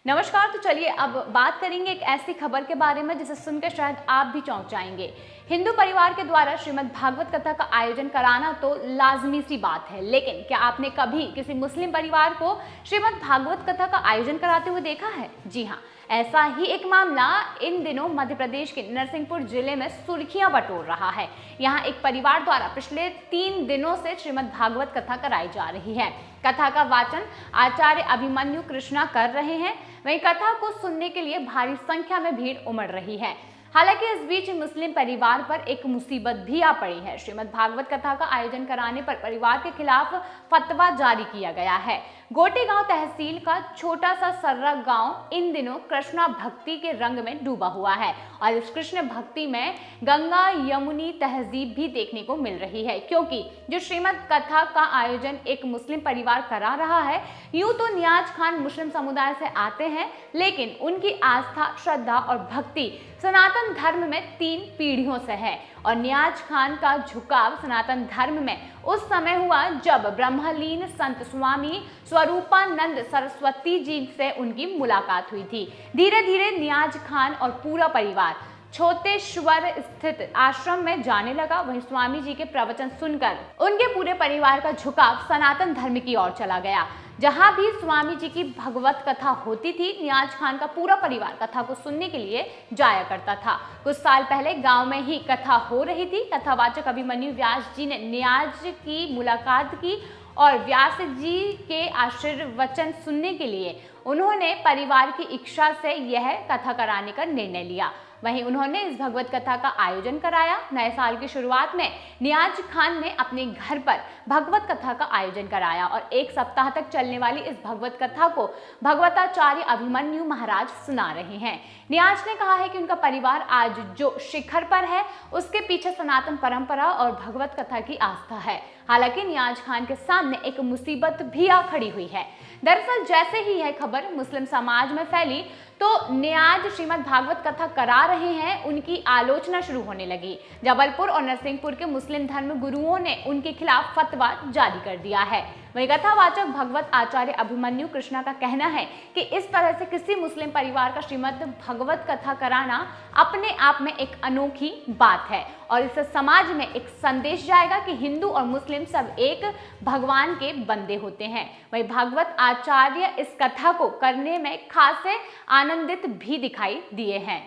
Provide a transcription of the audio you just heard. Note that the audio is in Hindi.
नमस्कार। तो चलिए अब बात करेंगे एक ऐसी खबर के बारे में जिसे सुनकर शायद आप भी चौंक जाएंगे। हिंदू परिवार के द्वारा श्रीमद् भागवत कथा का आयोजन कराना तो लाजमी सी बात है, लेकिन क्या आपने कभी किसी मुस्लिम परिवार को श्रीमद् भागवत कथा का आयोजन कराते हुए देखा है? जी हाँ, ऐसा ही एक मामला इन दिनों मध्य प्रदेश के नरसिंहपुर जिले में सुर्खियां बटोर रहा है। यहाँ एक परिवार द्वारा पिछले 3 दिनों से श्रीमद् भागवत कथा कराई जा रही है। कथा का वाचन आचार्य अभिमन्यु कृष्णा कर रहे हैं। वहीं कथा को सुनने के लिए भारी संख्या में भीड़ उमड़ रही है। हालांकि इस बीच मुस्लिम परिवार पर एक मुसीबत भी आ पड़ी है। श्रीमद् भागवत कथा का आयोजन कराने पर परिवार के खिलाफ फतवा जारी किया गया है। गोटेगांव तहसील का छोटा सा सर्रा गांव इन दिनों कृष्णा भक्ति के रंग में डूबा हुआ है और इस कृष्ण भक्ति में गंगा यमुनी तहजीब भी देखने को मिल रही है, क्योंकि जो श्रीमद् कथा का आयोजन एक मुस्लिम परिवार करा रहा है, यूं तो नियाज खान मुस्लिम समुदाय से आते हैं, लेकिन उनकी आस्था, श्रद्धा और भक्ति सनातन धर्म में 3 पीढ़ियों से है और नियाज खान का झुकाव सनातन धर्म में उस समय हुआ जब ब्रह्मलीन संत स्वामी स्वरूपानंद सरस्वती जी से उनकी मुलाकात हुई थी। धीरे धीरे नियाज खान और पूरा परिवार छोतेश्वर स्थित आश्रम में जाने लगा। वहीं स्वामी जी के प्रवचन सुनकर उनके पूरे परिवार का झुकाव सनातन धर्म की ओर चला गया। जहां भी स्वामी जी की भगवत कथा होती थी, नियाज खान का पूरा परिवार कथा को सुनने के लिए जाया करता था। कुछ साल पहले गांव में ही कथा हो रही थी। कथावाचक अभिमन्यु व्यास जी ने नियाज की मुलाकात की और व्यास जी के आशीर्वचन सुनने के लिए उन्होंने परिवार की इच्छा से यह कथा कराने का निर्णय लिया। वहीं उन्होंने इस भगवत कथा का आयोजन कराया। नए साल की शुरुआत में नियाज खान ने अपने घर पर भगवत कथा का आयोजन कराया और 1 सप्ताह तक चलने वाली इस भगवत कथा को भगवताचार्य अभिमन्यु महाराज सुना रहे हैं। नियाज ने कहा है कि उनका परिवार आज जो शिखर पर है, उसके पीछे सनातन परंपरा और भगवत कथा की आस्था है। हालांकि नियाज खान के सामने एक मुसीबत भी आ खड़ी हुई है। दरअसल जैसे ही यह खबर मुस्लिम समाज में फैली तो नियाज श्रीमद् भागवत कथा करा रहे हैं, उनकी आलोचना शुरू होने लगी। जबलपुर और नरसिंहपुर के मुस्लिम धर्म गुरुओं ने उनके खिलाफ फतवा जारी कर दिया है। वही कथावाचक भगवत आचार्य अभिमन्यु कृष्णा का कहना है कि इस तरह से किसी मुस्लिम परिवार का श्रीमद् भगवत कथा कराना अपने आप में एक अनोखी बात है और इससे समाज में एक संदेश जाएगा कि हिंदू और मुस्लिम सब एक भगवान के बंदे होते हैं। वही भागवत आचार्य इस कथा को करने में खासे आनंदित भी दिखाई दिए हैं।